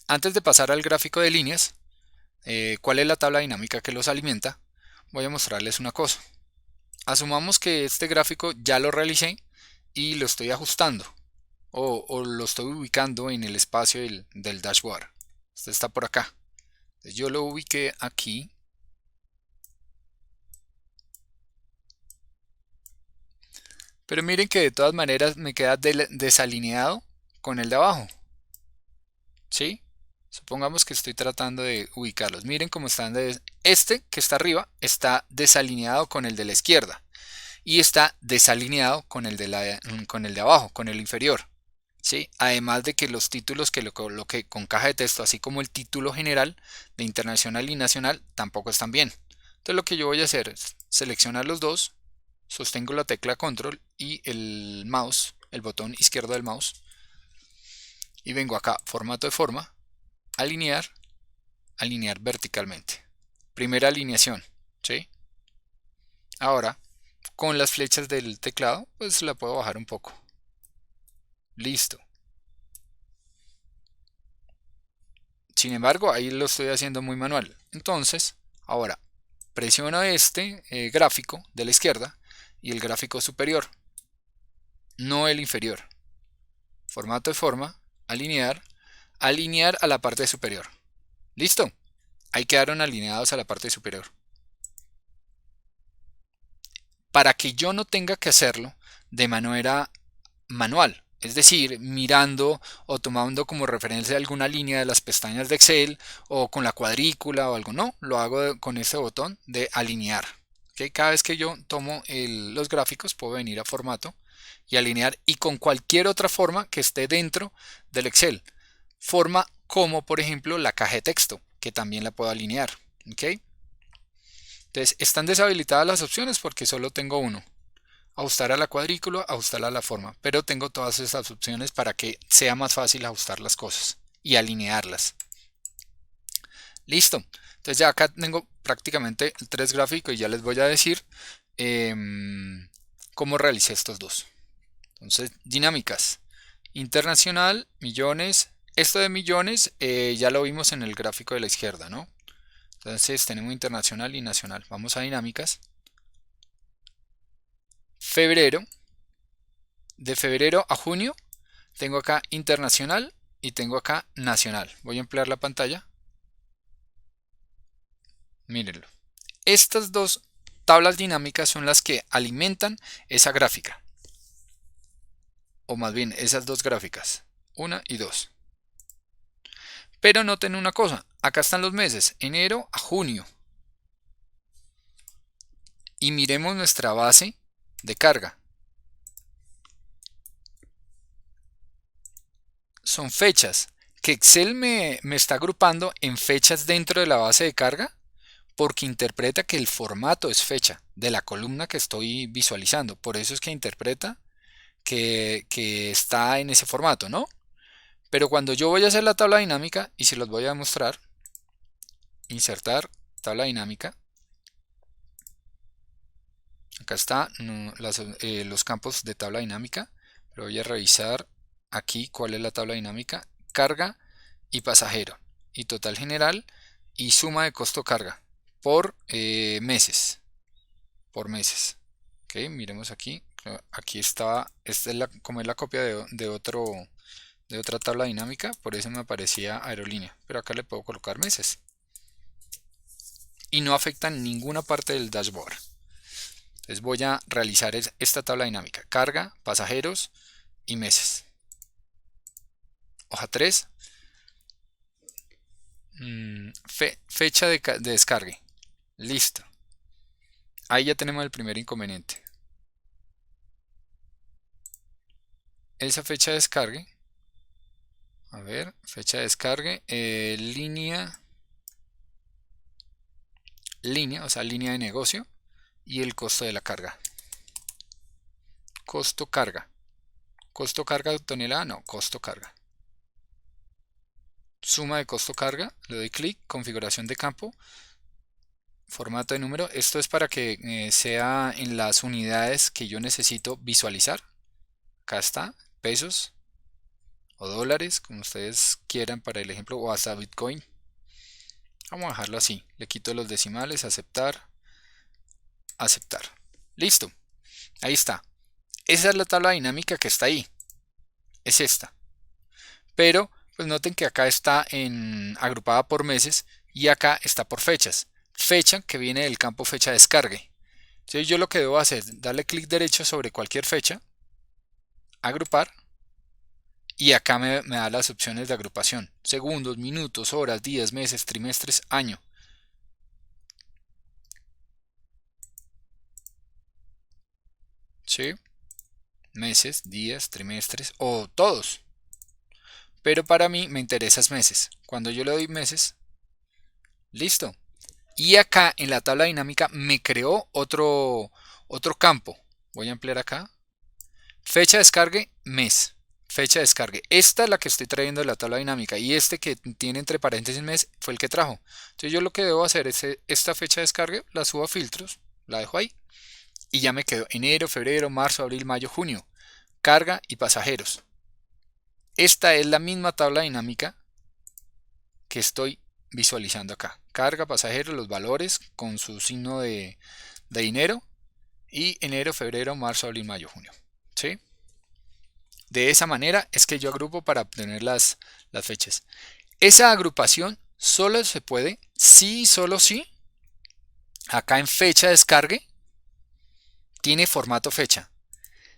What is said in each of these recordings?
Antes de pasar al gráfico de líneas, ¿cuál es la tabla dinámica que los alimenta? Voy a mostrarles una cosa. Asumamos que este gráfico ya lo realicé y lo estoy ajustando o lo estoy ubicando en el espacio del dashboard. Este está por acá. Entonces yo lo ubiqué aquí. Pero miren que de todas maneras me queda desalineado con el de abajo. ¿Sí? Supongamos que estoy tratando de ubicarlos. Miren cómo están. Este que está arriba está desalineado con el de la izquierda. Y está desalineado con el de abajo, con el inferior. ¿Sí? Además de que los títulos que lo coloqué con caja de texto, así como el título general de internacional y nacional, tampoco están bien. Entonces lo que yo voy a hacer es seleccionar los dos, sostengo la tecla control y el mouse, el botón izquierdo del mouse, y vengo acá, formato de forma, alinear, alinear verticalmente. Primera alineación, ¿sí? Ahora, con las flechas del teclado, pues la puedo bajar un poco. Listo. Sin embargo, ahí lo estoy haciendo muy manual. Entonces, ahora presiono este gráfico de la izquierda y el gráfico superior, no el inferior. Formato de forma, alinear, alinear a la parte superior. ¿Listo? Ahí quedaron alineados a la parte superior. Para que yo no tenga que hacerlo de manera manual, es decir, mirando o tomando como referencia alguna línea de las pestañas de Excel o con la cuadrícula o algo, no, lo hago con este botón de alinear. ¿Okay? Cada vez que yo tomo los gráficos puedo venir a formato y alinear y con cualquier otra forma que esté dentro del Excel. Forma como por ejemplo la caja de texto, que también la puedo alinear. ¿Okay? Entonces están deshabilitadas las opciones porque solo tengo uno. Ajustar a la cuadrícula, ajustar a la forma, pero tengo todas esas opciones para que sea más fácil ajustar las cosas y alinearlas. Listo. Entonces ya acá tengo prácticamente tres gráficos y ya les voy a decir cómo realicé estos dos. Entonces, dinámicas. Internacional, millones. Esto de millones ya lo vimos en el gráfico de la izquierda, ¿no? Entonces tenemos internacional y nacional. Vamos a dinámicas. Febrero. De febrero a junio tengo acá internacional y tengo acá nacional. Voy a ampliar la pantalla. Mírenlo. Estas dos tablas dinámicas son las que alimentan esa gráfica. O más bien, esas dos gráficas. Una y dos. Pero noten una cosa. Acá están los meses. Enero a junio. Y miremos nuestra base de carga. Son fechas que Excel me está agrupando en fechas dentro de la base de carga porque interpreta que el formato es fecha de la columna que estoy visualizando. Por eso es que interpreta que está en ese formato, ¿no? Pero cuando yo voy a hacer la tabla dinámica, y se los voy a mostrar, insertar tabla dinámica, acá está los campos de tabla dinámica, pero voy a revisar aquí cuál es la tabla dinámica, carga y pasajero, y total general y suma de costo carga por meses, por meses. Ok, miremos aquí. Aquí está, esta es como es la copia de otra tabla dinámica, por eso me aparecía aerolínea, pero acá le puedo colocar meses y no afecta en ninguna parte del dashboard. Entonces voy a realizar esta tabla dinámica, carga, pasajeros y meses. Hoja 3, fecha de descargue. Listo. Ahí ya tenemos el primer inconveniente. Esa fecha de descargue, a ver, fecha de descargue, línea, o sea, línea de negocio y el costo de la carga. Costo carga. Costo carga de tonelada, no, costo carga. Suma de costo carga, le doy clic, configuración de campo, formato de número. Esto es para que sea en las unidades que yo necesito visualizar. Acá está, pesos. o dólares, como ustedes quieran para el ejemplo, o hasta Bitcoin. Vamos a dejarlo así. Le quito los decimales, aceptar, aceptar. Listo. Ahí está. Esa es la tabla dinámica que está ahí. Es esta. Pero pues noten que acá está agrupada por meses y acá está por fechas. Fecha que viene del campo fecha descargue. Entonces yo lo que debo hacer es darle clic derecho sobre cualquier fecha, agrupar, y acá me da las opciones de agrupación. Segundos, minutos, horas, días, meses, trimestres, año. ¿Sí? Meses, días, trimestres o todos. Pero para mí me interesa meses. Cuando yo le doy meses, listo. Y acá en la tabla dinámica me creó otro campo. Voy a ampliar acá. Fecha de descargue, mes. Fecha de descargue. Esta es la que estoy trayendo de la tabla dinámica. Y este que tiene entre paréntesis mes fue el que trajo. Entonces yo lo que debo hacer es esta fecha de descargue, la subo a filtros, la dejo ahí. Y ya me quedó enero, febrero, marzo, abril, mayo, junio. Carga y pasajeros. Esta es la misma tabla dinámica que estoy visualizando acá. Carga, pasajeros, los valores con su signo de dinero. Y enero, febrero, marzo, abril, mayo, junio. ¿Sí? De esa manera es que yo agrupo para obtener las fechas. Esa agrupación solo se puede si y solo si acá en fecha descargue tiene formato fecha.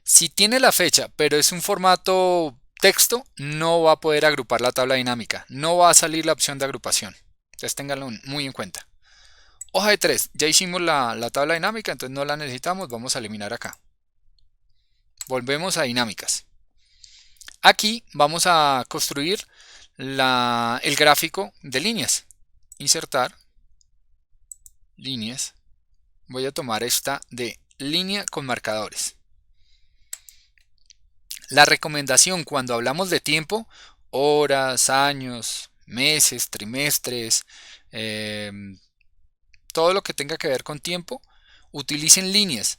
Si tiene la fecha, pero es un formato texto, no va a poder agrupar la tabla dinámica. No va a salir la opción de agrupación. Entonces ténganlo muy en cuenta. Hoja de 3. Ya hicimos la tabla dinámica, entonces no la necesitamos. Vamos a eliminar acá. Volvemos a dinámicas. Aquí vamos a construir el gráfico de líneas. Insertar, líneas. Voy a tomar esta de línea con marcadores. La recomendación cuando hablamos de tiempo, horas, años, meses, trimestres, todo lo que tenga que ver con tiempo, utilicen líneas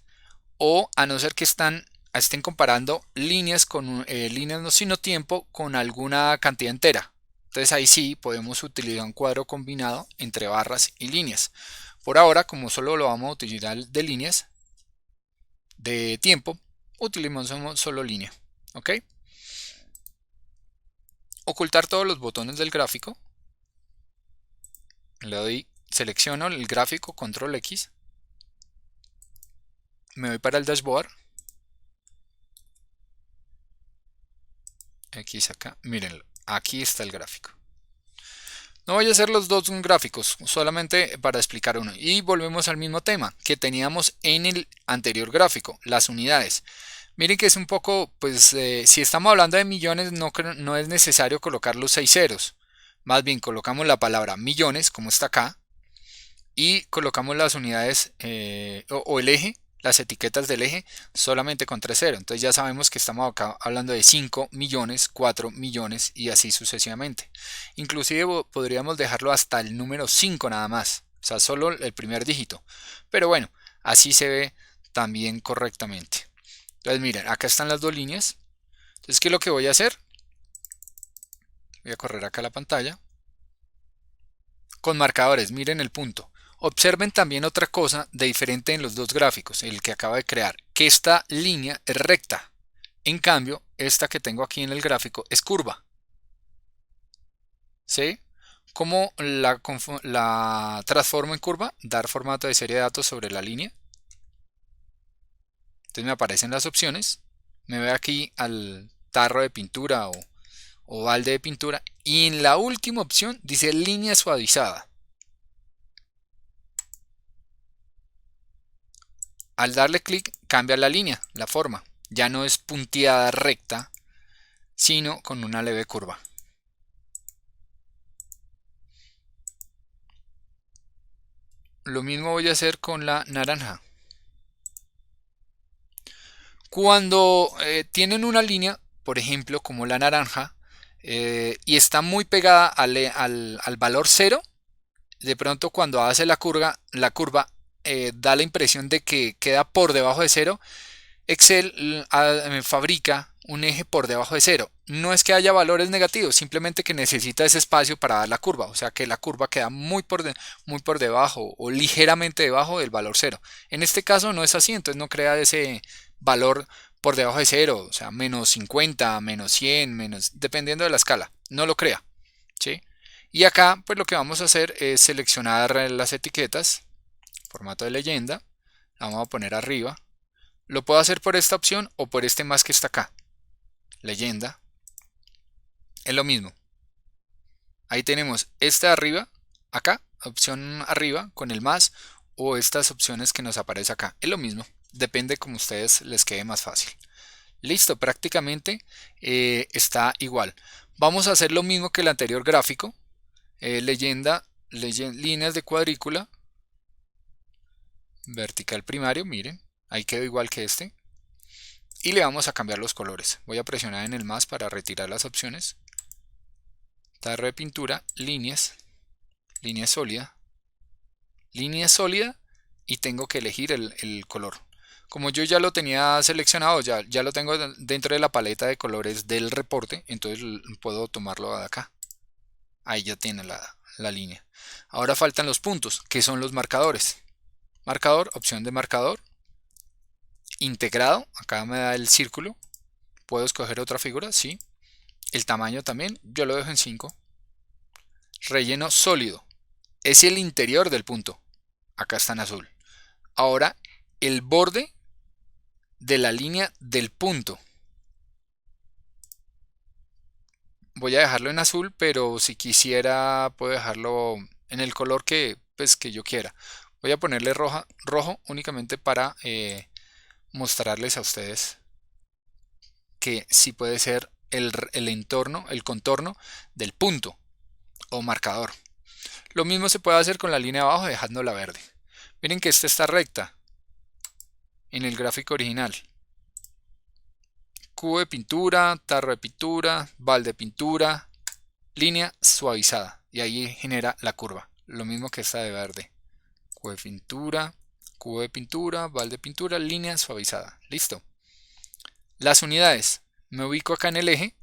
o a no ser que estén comparando líneas con líneas no sino tiempo con alguna cantidad entera. Entonces ahí sí podemos utilizar un cuadro combinado entre barras y líneas. Por ahora, como solo lo vamos a utilizar de líneas, de tiempo, utilizamos solo línea. ¿Ok? Ocultar todos los botones del gráfico. Le doy, selecciono el gráfico, control X. Me voy para el dashboard. X acá, mírenlo, aquí está el gráfico. No voy a hacer los dos gráficos, solamente para explicar uno. Y volvemos al mismo tema que teníamos en el anterior gráfico, las unidades. Miren que es un poco, pues si estamos hablando de millones no es necesario colocar los 6 ceros. Más bien colocamos la palabra millones, como está acá, y colocamos las unidades o el eje, las etiquetas del eje solamente con 3 ceros. Entonces ya sabemos que estamos acá hablando de 5 millones, 4 millones y así sucesivamente. Inclusive podríamos dejarlo hasta el número 5 nada más, o sea, solo el primer dígito. Pero bueno, así se ve también correctamente. Entonces miren, acá están las dos líneas. Entonces, ¿qué es lo que voy a hacer? Voy a correr acá la pantalla. Con marcadores, miren el punto. Observen también otra cosa de diferente en los dos gráficos, el que acabo de crear, que esta línea es recta. En cambio, esta que tengo aquí en el gráfico es curva. ¿Sí? ¿Cómo la transformo en curva? Dar formato de serie de datos sobre la línea. Entonces me aparecen las opciones. Me voy aquí al tarro de pintura o balde de pintura. Y en la última opción dice línea suavizada. Al darle clic cambia la línea, la forma. Ya no es punteada recta, sino con una leve curva. Lo mismo voy a hacer con la naranja. Cuando tienen una línea, por ejemplo, como la naranja, y está muy pegada al valor 0, de pronto cuando hace la curva da la impresión de que queda por debajo de 0. Excel fabrica un eje por debajo de cero. No es que haya valores negativos, simplemente que necesita ese espacio para dar la curva, o sea que la curva queda muy por debajo o ligeramente debajo del valor cero. En este caso no es así, entonces no crea ese valor por debajo de cero, o sea, menos 50, menos 100, menos, dependiendo de la escala, no lo crea, ¿sí? Y acá, pues lo que vamos a hacer es seleccionar las etiquetas, formato de leyenda, la vamos a poner arriba. Lo puedo hacer por esta opción o por este más que está acá, leyenda, es lo mismo. Ahí tenemos este de arriba, acá, opción arriba con el más, o estas opciones que nos aparece acá, es lo mismo, depende como a ustedes les quede más fácil. Listo, prácticamente está igual. Vamos a hacer lo mismo que el anterior gráfico, leyenda, líneas de cuadrícula, vertical primario, miren, ahí quedó igual que este. Y le vamos a cambiar los colores. Voy a presionar en el más para retirar las opciones. Tarro de pintura, líneas, línea sólida y tengo que elegir el color. Como yo ya lo tenía seleccionado, ya lo tengo dentro de la paleta de colores del reporte, entonces puedo tomarlo de acá. Ahí ya tiene la línea. Ahora faltan los puntos, que son los marcadores. Marcador, opción de marcador. Integrado, acá me da el círculo. Puedo escoger otra figura, sí. El tamaño también, yo lo dejo en 5. Relleno sólido, es el interior del punto. Acá está en azul. Ahora, el borde de la línea del punto. Voy a dejarlo en azul, pero si quisiera puedo dejarlo en el color que yo quiera. Voy a ponerle rojo únicamente para mostrarles a ustedes que sí puede ser el entorno, el contorno del punto o marcador. Lo mismo se puede hacer con la línea de abajo dejándola verde. Miren que esta está recta en el gráfico original. Cubo de pintura, tarro de pintura, balde de pintura, línea suavizada y ahí genera la curva. Lo mismo que esta de verde. Cubo de pintura, balde de pintura, línea suavizada. Listo. Las unidades. Me ubico acá en el eje.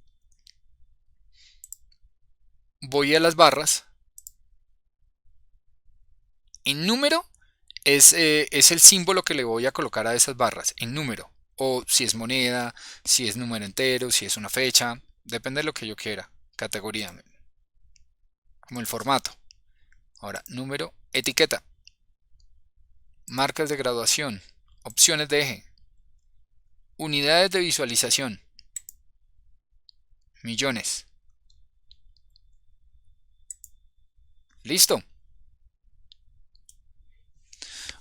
Voy a las barras. En número es el símbolo que le voy a colocar a esas barras. En número. O si es moneda, si es número entero, si es una fecha. Depende de lo que yo quiera. Categoría. Como el formato. Ahora, número, etiqueta. Marcas de graduación. Opciones de eje. Unidades de visualización. Millones. Listo.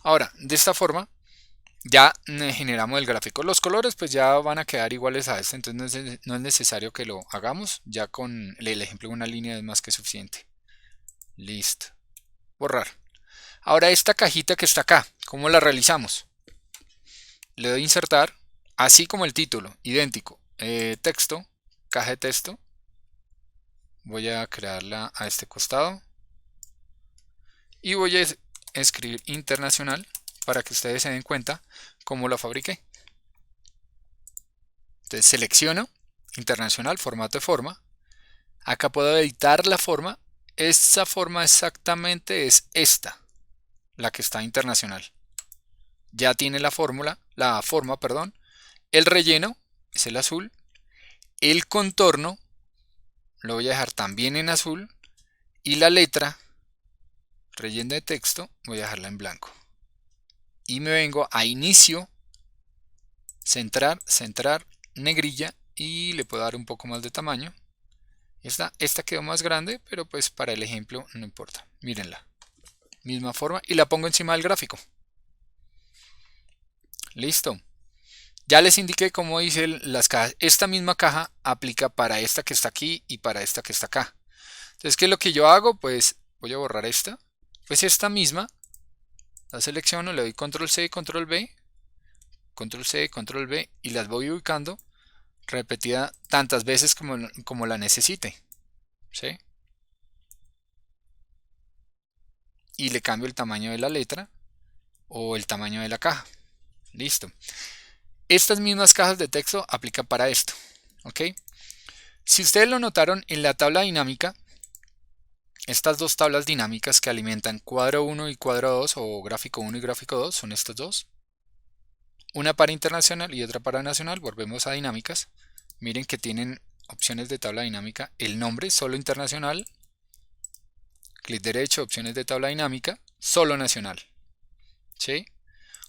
Ahora, de esta forma ya generamos el gráfico. Los colores pues ya van a quedar iguales a este, entonces no es necesario que lo hagamos. Ya con el ejemplo de una línea es más que suficiente. Listo. Borrar. Ahora esta cajita que está acá, ¿cómo la realizamos? Le doy a insertar, así como el título, idéntico. Texto, caja de texto. Voy a crearla a este costado. Y voy a escribir internacional para que ustedes se den cuenta cómo lo fabriqué. Entonces selecciono internacional, formato de forma. Acá puedo editar la forma. Esa forma exactamente es esta, la que está internacional. Ya tiene la forma, perdón. El relleno es el azul. El contorno lo voy a dejar también en azul. Y la letra, relleno de texto, voy a dejarla en blanco. Y me vengo a inicio, centrar, negrilla y le puedo dar un poco más de tamaño. Esta quedó más grande, pero pues para el ejemplo no importa. Mírenla. Misma forma y la pongo encima del gráfico. Listo. Ya les indiqué cómo hice las cajas. Esta misma caja aplica para esta que está aquí y para esta que está acá. Entonces, ¿qué es lo que yo hago? Pues voy a borrar esta. Pues esta misma la selecciono, le doy control C, control B, control C, control B y las voy ubicando repetida tantas veces como la necesite. ¿Sí? Y le cambio el tamaño de la letra o el tamaño de la caja. Listo. Estas mismas cajas de texto aplican para esto. ¿Ok? Si ustedes lo notaron en la tabla dinámica, estas dos tablas dinámicas que alimentan cuadro 1 y cuadro 2 o gráfico 1 y gráfico 2 son estas dos. Una para internacional y otra para nacional. Volvemos a dinámicas. Miren que tienen opciones de tabla dinámica. El nombre, solo internacional. Clic derecho, opciones de tabla dinámica, solo nacional. ¿Sí?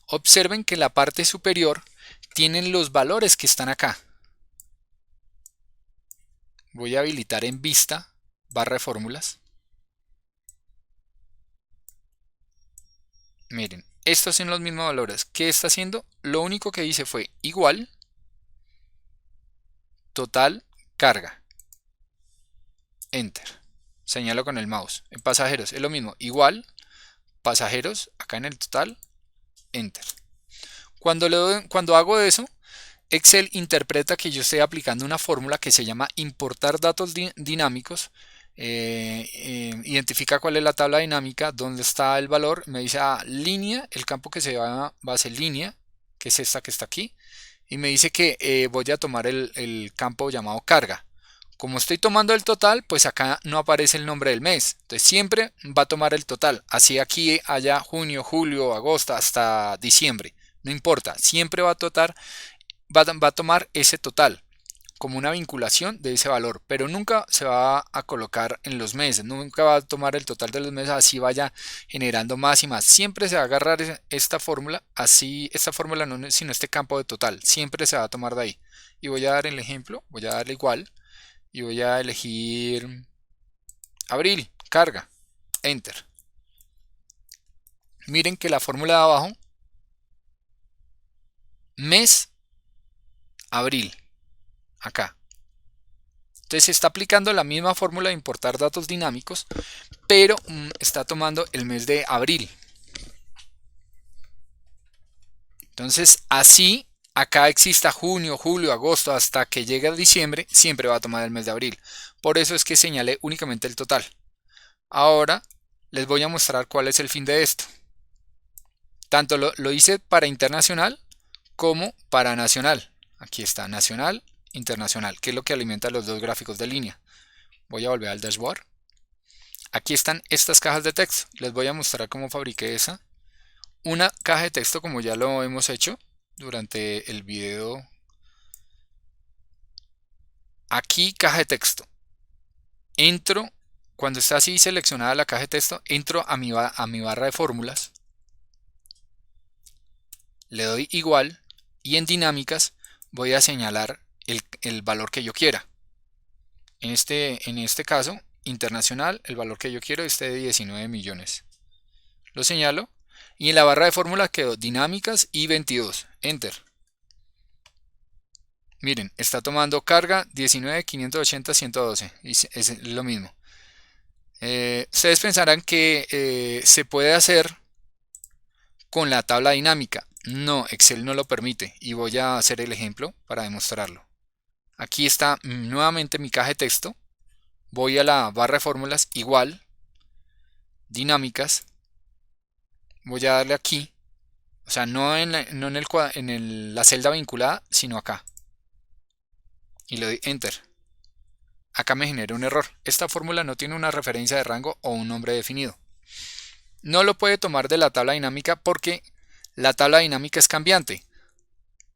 Observen que en la parte superior tienen los valores que están acá. Voy a habilitar en vista, barra de fórmulas. Miren, estos son los mismos valores. ¿Qué está haciendo? Lo único que hice fue igual, total, carga. Enter. Señalo con el mouse. En pasajeros es lo mismo. Igual, pasajeros, acá en el total, enter. Cuando hago eso, Excel interpreta que yo estoy aplicando una fórmula que se llama importar datos dinámicos. Identifica cuál es la tabla dinámica, dónde está el valor. Me dice línea, el campo que se va a ser línea, que es esta que está aquí. Y me dice que voy a tomar el campo llamado carga. Como estoy tomando el total, pues acá no aparece el nombre del mes. Entonces siempre va a tomar el total. Así aquí haya junio, julio, agosto, hasta diciembre. No importa, siempre va a tomar ese total como una vinculación de ese valor, pero nunca se va a colocar en los meses, nunca va a tomar el total de los meses así vaya generando más y más. Siempre se va a agarrar esta fórmula, así esta fórmula no sino este campo de total, siempre se va a tomar de ahí. Y voy a dar el ejemplo, voy a darle igual y voy a elegir abril, carga, enter. Miren que la fórmula de abajo, mes, abril, acá. Entonces se está aplicando la misma fórmula de importar datos dinámicos, pero está tomando el mes de abril. Entonces así acá exista junio, julio, agosto, hasta que llegue a diciembre, siempre va a tomar el mes de abril. Por eso es que señalé únicamente el total. Ahora les voy a mostrar cuál es el fin de esto. Tanto lo hice para internacional como para nacional. Aquí está nacional, internacional, que es lo que alimenta los dos gráficos de línea. Voy a volver al dashboard. Aquí están estas cajas de texto. Les voy a mostrar cómo fabriqué esa. Una caja de texto como ya lo hemos hecho durante el video. Aquí caja de texto. Entro, cuando está así seleccionada la caja de texto, entro a mi barra de fórmulas. Le doy igual y en dinámicas voy a señalar el valor que yo quiera. En este caso, internacional, el valor que yo quiero es de 19 millones. Lo señalo y en la barra de fórmula quedó dinámicas y 22. Enter. Miren, está tomando carga 19, 580, 112. Y es lo mismo. Ustedes pensarán que se puede hacer con la tabla dinámica. No, Excel no lo permite. Y voy a hacer el ejemplo para demostrarlo. Aquí está nuevamente mi caja de texto. Voy a la barra de fórmulas, igual, dinámicas. Voy a darle aquí. O sea, no en la celda vinculada, sino acá. Y le doy Enter. Acá me genera un error. Esta fórmula no tiene una referencia de rango o un nombre definido. No lo puede tomar de la tabla dinámica porque la tabla dinámica es cambiante.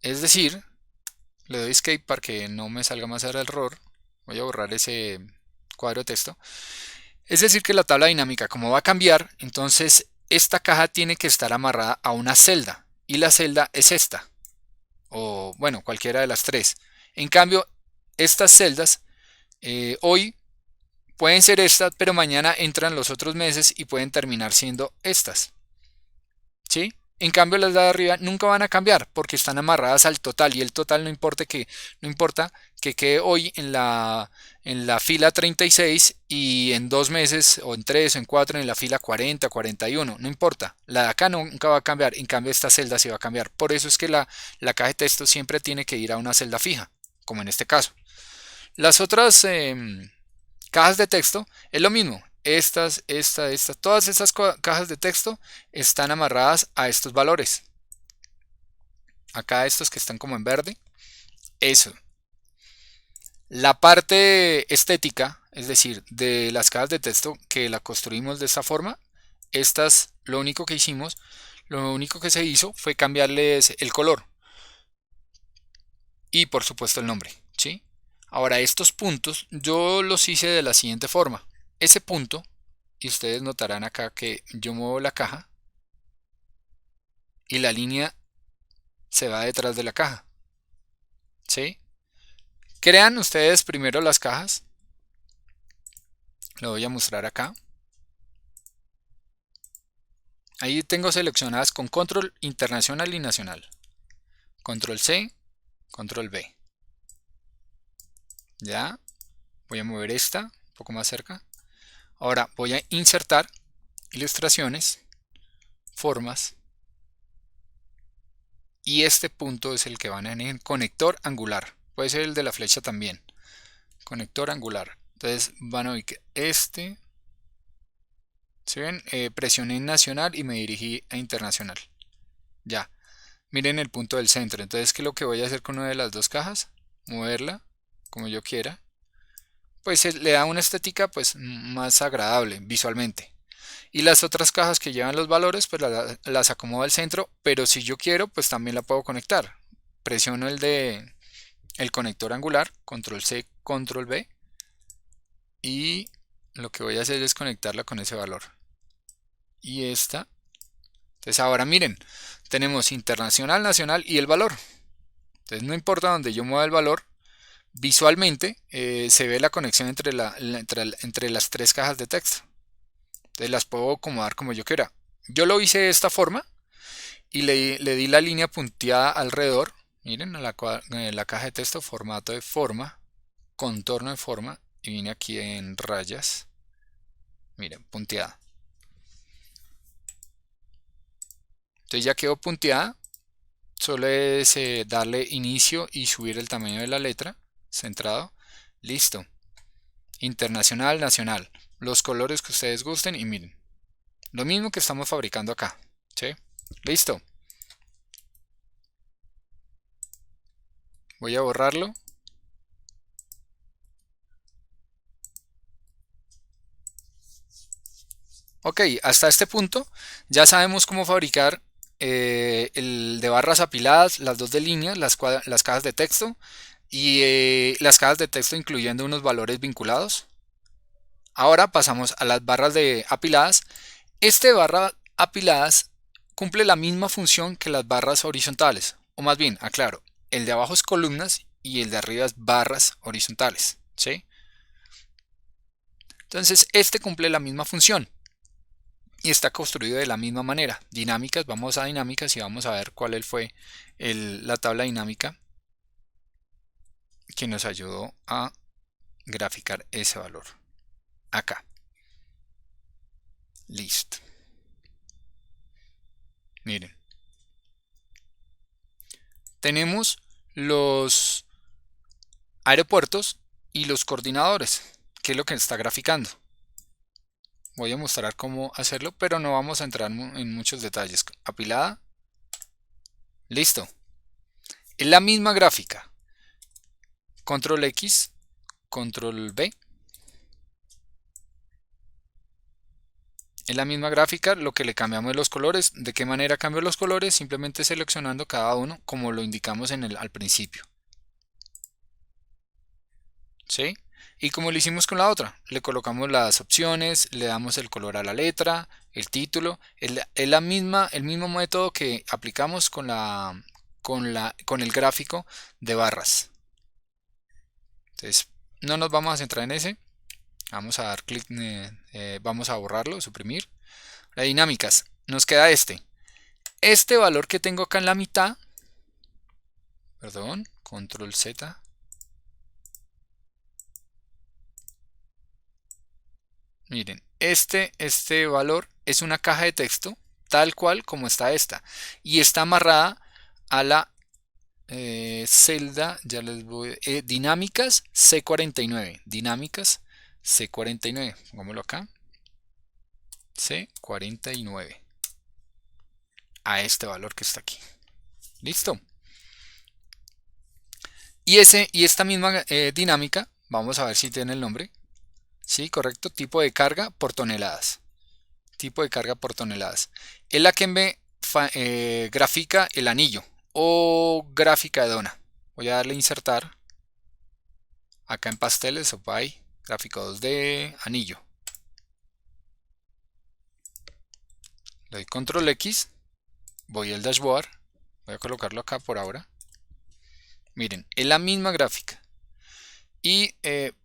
Es decir, le doy Escape para que no me salga más el error. Voy a borrar ese cuadro de texto. Es decir, que la tabla dinámica, como va a cambiar, entonces esta caja tiene que estar amarrada a una celda. Y la celda es esta. O bueno, cualquiera de las tres. En cambio, estas celdas hoy pueden ser estas, pero mañana entran los otros meses y pueden terminar siendo estas. ¿Sí? En cambio las de arriba nunca van a cambiar porque están amarradas al total y el total no importa que quede hoy en la fila 36 y en 2 meses o en 3 o en 4 en la fila 40, 41, no importa. La de acá nunca va a cambiar, en cambio esta celda sí va a cambiar. Por eso es que la caja de texto siempre tiene que ir a una celda fija, como en este caso. Las otras cajas de texto es lo mismo. Todas estas cajas de texto están amarradas a estos valores. Acá estos que están como en verde. Eso. La parte estética, es decir, de las cajas de texto que la construimos de esta forma, estas lo único que hicimos, lo único que se hizo fue cambiarles el color y por supuesto el nombre, ¿sí? Ahora estos puntos yo los hice de la siguiente forma. Ese punto, y ustedes notarán acá que yo muevo la caja y la línea se va detrás de la caja, ¿sí? Crean ustedes primero las cajas, lo voy a mostrar acá. Ahí tengo seleccionadas con control internacional y nacional. Control C, control V. Ya, voy a mover esta un poco más cerca. Ahora voy a insertar ilustraciones, formas, y este punto es el que van en el conector angular. Puede ser el de la flecha también. Conector angular. Entonces van a ver que este, ¿se ven? Presioné en nacional y me dirigí a internacional. Ya. Miren el punto del centro. Entonces, ¿qué es lo que voy a hacer con una de las dos cajas? Moverla como yo quiera. Pues le da una estética pues más agradable visualmente. Y las otras cajas que llevan los valores pues las acomodo al centro, pero si yo quiero pues también la puedo conectar. Presiono el conector angular, control C, control V, y lo que voy a hacer es conectarla con ese valor. Y esta. Entonces ahora miren, tenemos internacional, nacional y el valor. Entonces no importa donde yo mueva el valor, visualmente se ve la conexión entre las tres cajas de texto. Entonces las puedo acomodar como yo quiera. Yo lo hice de esta forma y le di la línea punteada alrededor. Miren, la caja de texto, formato de forma, contorno de forma, y vine aquí en rayas. Miren, punteada. Entonces ya quedó punteada. Solo es darle inicio y subir el tamaño de la letra. Centrado. Listo. Internacional, nacional. Los colores que ustedes gusten y miren. Lo mismo que estamos fabricando acá. ¿Sí? Listo. Voy a borrarlo. Ok, hasta este punto ya sabemos cómo fabricar el de barras apiladas, las dos de línea, las cajas de texto y las cajas de texto incluyendo unos valores vinculados. Ahora pasamos a las barras de apiladas. Este barra apiladas cumple la misma función que las barras horizontales, o más bien, aclaro, el de abajo es columnas y el de arriba es barras horizontales, ¿sí? Entonces, este cumple la misma función y está construido de la misma manera. Dinámicas, vamos a dinámicas y vamos a ver cuál fue la tabla dinámica que nos ayudó a graficar ese valor. Acá. Listo. Miren. Tenemos los aeropuertos y los coordinadores, que es lo que está graficando. Voy a mostrar cómo hacerlo, pero no vamos a entrar en muchos detalles. Apilada. Listo. Es la misma gráfica. Control X, control V. Es la misma gráfica, lo que le cambiamos es los colores. ¿De qué manera cambio los colores? Simplemente seleccionando cada uno como lo indicamos al principio. ¿Sí? Y como lo hicimos con la otra, le colocamos las opciones, le damos el color a la letra, el título. Es el mismo método que aplicamos con el gráfico de barras. Entonces, no nos vamos a centrar en ese. Vamos a dar clic, vamos a borrarlo, suprimir. Las dinámicas. Nos queda este. Este valor que tengo acá en la mitad, perdón, control Z. Miren, este valor es una caja de texto tal cual como está esta y está amarrada a la celda, ya les voy, dinámicas C49, dinámicas C49, pongámoslo acá, C49, a este valor que está aquí. Listo. Y esta misma dinámica, vamos a ver si tiene el nombre. Sí, correcto. Tipo de carga por toneladas. Tipo de carga por toneladas. Es la que me grafica el anillo o gráfica de dona. Voy a darle a insertar. Acá en pasteles o pie. Gráfico 2D, anillo. Le doy control X. Voy al dashboard. Voy a colocarlo acá por ahora. Miren, es la misma gráfica. Y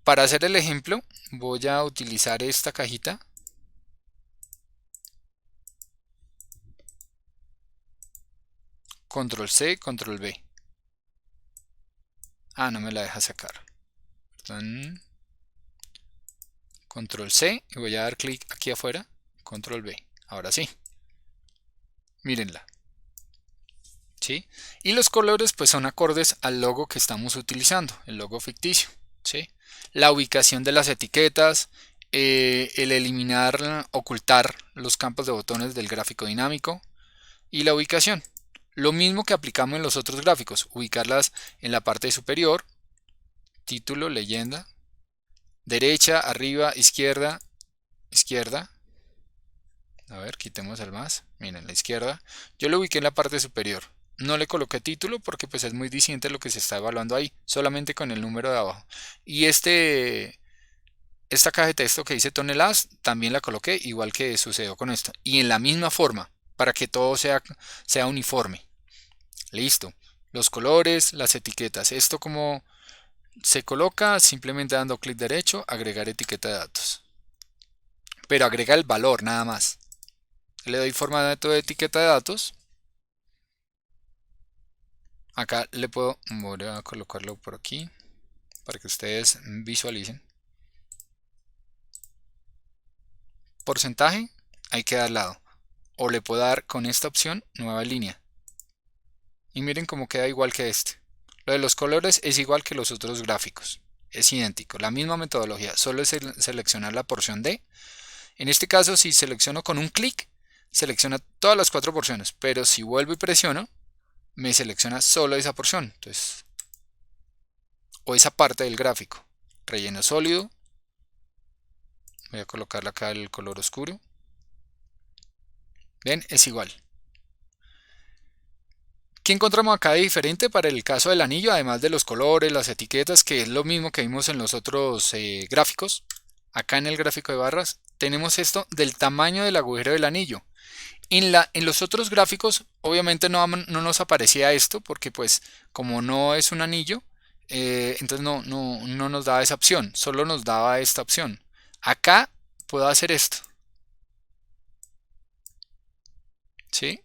para hacer el ejemplo, voy a utilizar esta cajita. Control C, control V. Ah, no me la deja sacar. Perdón. Control C y voy a dar clic aquí afuera. Control V. Ahora sí. Mírenla. ¿Sí? Y los colores pues son acordes al logo que estamos utilizando, el logo ficticio. ¿Sí? La ubicación de las etiquetas, el eliminar, ocultar los campos de botones del gráfico dinámico y la ubicación. Lo mismo que aplicamos en los otros gráficos, ubicarlas en la parte superior, título, leyenda, derecha, arriba, izquierda, izquierda. A ver, quitemos el más. Miren, la izquierda. Yo lo ubiqué en la parte superior. No le coloqué título porque pues es muy distinto lo que se está evaluando ahí, solamente con el número de abajo. Y esta caja de texto que dice toneladas, también la coloqué igual que sucedió con esto. Y en la misma forma, para que todo sea uniforme. Listo. Los colores, las etiquetas. Esto como se coloca simplemente dando clic derecho, agregar etiqueta de datos. Pero agrega el valor nada más. Le doy formato de etiqueta de datos. Acá le puedo, voy a colocarlo por aquí para que ustedes visualicen. Porcentaje, hay que dar al lado. O le puedo dar con esta opción nueva línea. Y miren cómo queda igual que este. Lo de los colores es igual que los otros gráficos. Es idéntico, la misma metodología. Solo es seleccionar la porción D. En este caso, si selecciono con un clic, selecciona todas las 4 porciones. Pero si vuelvo y presiono, me selecciona solo esa porción. Entonces, o esa parte del gráfico. Relleno sólido. Voy a colocarle acá el color oscuro. Ven, es igual. ¿Qué encontramos acá de diferente para el caso del anillo? Además de los colores, las etiquetas, que es lo mismo que vimos en los otros gráficos. Acá en el gráfico de barras tenemos esto del tamaño del agujero del anillo. En los otros gráficos obviamente no nos aparecía esto porque pues como no es un anillo, entonces no nos daba esa opción, solo nos daba esta opción. Acá puedo hacer esto, ¿sí?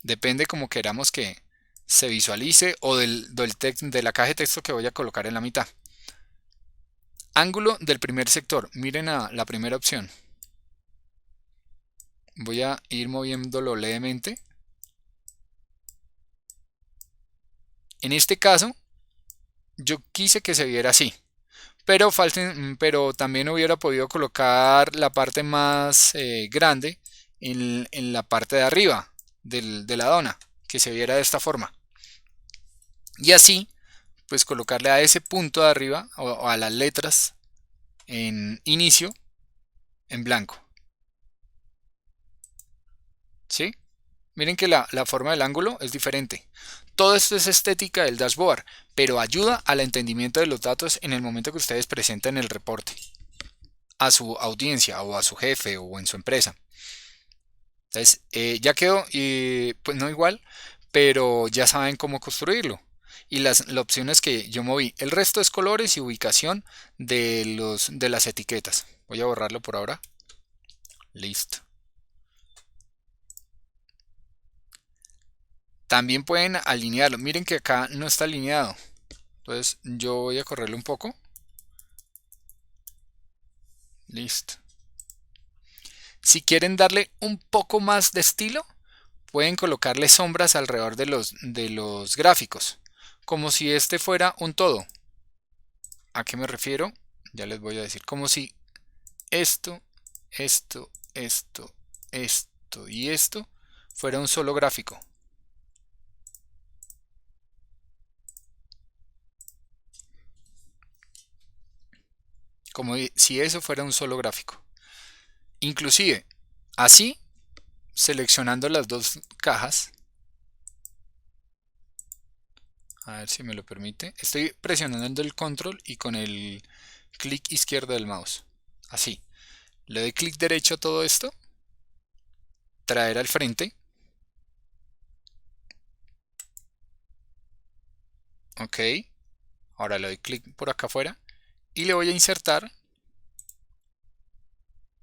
Depende como queramos que se visualice o de la caja de texto que voy a colocar en la mitad. Ángulo del primer sector, miren a la primera opción. Voy a ir moviéndolo levemente. En este caso, yo quise que se viera así. Pero también hubiera podido colocar la parte más grande en la parte de arriba de la dona, que se viera de esta forma. Y así, pues colocarle a ese punto de arriba o a las letras en inicio en blanco. ¿Sí? Miren que la forma del ángulo es diferente. Todo esto es estética del dashboard, pero ayuda al entendimiento de los datos en el momento que ustedes presenten el reporte a su audiencia o a su jefe o en su empresa. Entonces, ya quedó, y pues no igual, pero ya saben cómo construirlo. Y las opciones que yo moví. El resto es colores y ubicación de las etiquetas. Voy a borrarlo por ahora. Listo. También pueden alinearlo. Miren que acá no está alineado. Entonces yo voy a correrlo un poco. Listo. Si quieren darle un poco más de estilo, pueden colocarle sombras alrededor de los gráficos, como si este fuera un todo. ¿A qué me refiero? Ya les voy a decir, como si esto, esto, esto, esto y esto fuera un solo gráfico. como si eso fuera un solo gráfico. Inclusive, así, seleccionando las dos cajas, a ver si me lo permite, estoy presionando el control y con el clic izquierdo del mouse, así, le doy clic derecho a todo esto, traer al frente, ok, ahora le doy clic por acá afuera y le voy a insertar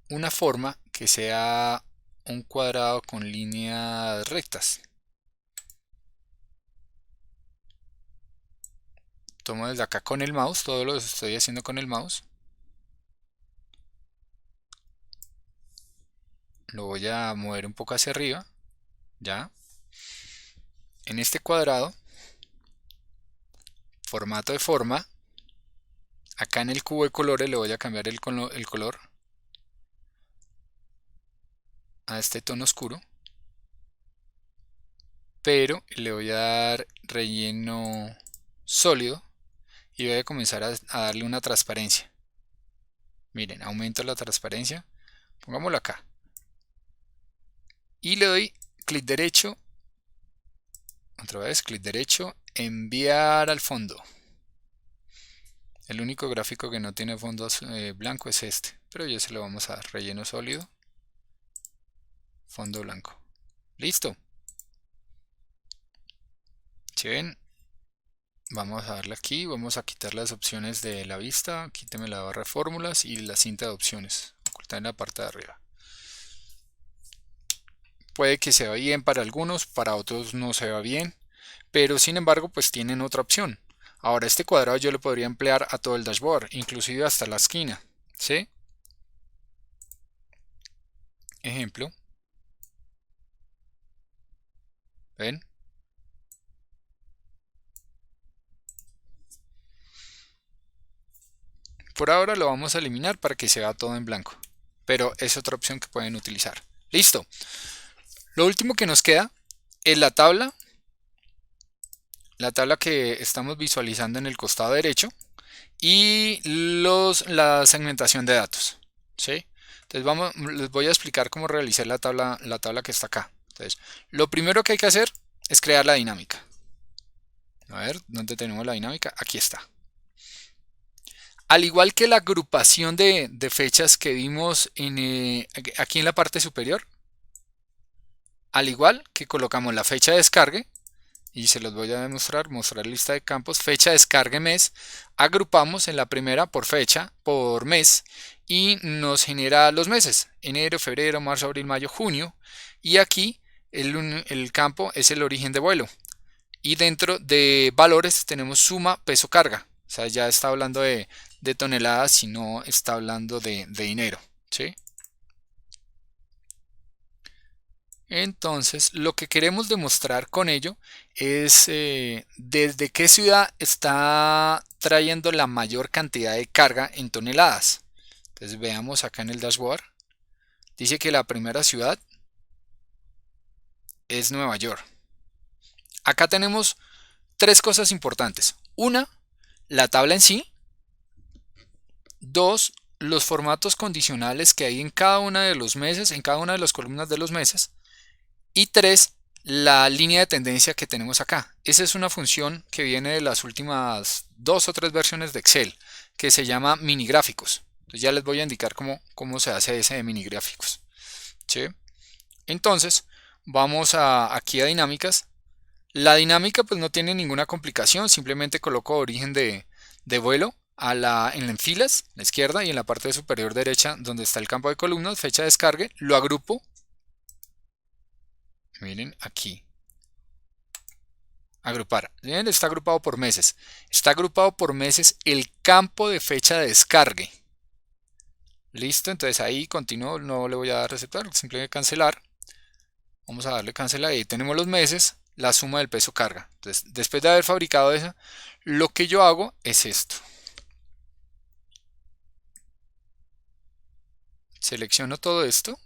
una forma que sea un cuadrado con líneas rectas. Tomo desde acá con el mouse, todo lo estoy haciendo con el mouse. Lo voy a mover un poco hacia arriba, ya. En este cuadrado, formato de forma, acá en el cubo de colores le voy a cambiar el color a este tono oscuro, pero le voy a dar relleno sólido y voy a comenzar a darle una transparencia. Miren, aumento la transparencia, pongámoslo acá. Y le doy clic derecho, otra vez clic derecho, enviar al fondo. El único gráfico que no tiene fondo blanco es este, pero ya se lo vamos a dar relleno sólido, fondo blanco. Listo. Si ven, vamos a darle aquí, vamos a quitar las opciones de la vista, quíteme la barra de fórmulas y la cinta de opciones, ocultar en la parte de arriba. Puede que se vea bien para algunos, para otros no se vea bien, pero sin embargo pues tienen otra opción. Ahora este cuadrado yo lo podría emplear a todo el dashboard, inclusive hasta la esquina, ¿sí? Ejemplo, ¿ven? Por ahora lo vamos a eliminar para que se vea todo en blanco, pero es otra opción que pueden utilizar. Listo. Lo último que nos queda es la tabla que estamos visualizando en el costado derecho y la segmentación de datos, ¿sí? Entonces les voy a explicar cómo realicé la tabla que está acá. Entonces, lo primero que hay que hacer es crear la dinámica. A ver, ¿dónde tenemos la dinámica? Aquí está. Al igual que la agrupación de fechas que vimos aquí en la parte superior, al igual que colocamos la fecha de descargue, y se los voy a demostrar, mostrar lista de campos, fecha, descargue, mes, agrupamos en la primera por fecha, por mes, y nos genera los meses, enero, febrero, marzo, abril, mayo, junio, y aquí el campo es el origen de vuelo, y dentro de valores tenemos suma, peso, carga, o sea, ya está hablando de toneladas y no está hablando de dinero, ¿sí? Entonces, lo que queremos demostrar con ello es desde qué ciudad está trayendo la mayor cantidad de carga en toneladas. Entonces, veamos acá en el dashboard. Dice que la primera ciudad es Nueva York. Acá tenemos tres cosas importantes. Una, la tabla en sí. Dos, los formatos condicionales que hay en cada uno de los meses, en cada una de las columnas de los meses. Y tres, la línea de tendencia que tenemos acá. Esa es una función que viene de las últimas dos o tres versiones de Excel, que se llama mini gráficos. Entonces ya les voy a indicar cómo se hace ese de mini gráficos. ¿Sí? Entonces, vamos aquí a dinámicas. La dinámica pues no tiene ninguna complicación, simplemente coloco origen de vuelo en filas, a la izquierda, y en la parte superior derecha, donde está el campo de columnas, fecha de descargue, lo agrupo. Miren aquí. Agrupar. Miren, está agrupado por meses. Está agrupado por meses el campo de fecha de descargue. Listo, entonces ahí continúo, no le voy a dar receptor, simplemente cancelar. Vamos a darle cancelar y ahí tenemos los meses, la suma del peso carga. Entonces, después de haber fabricado esa, lo que yo hago es esto. Selecciono todo esto.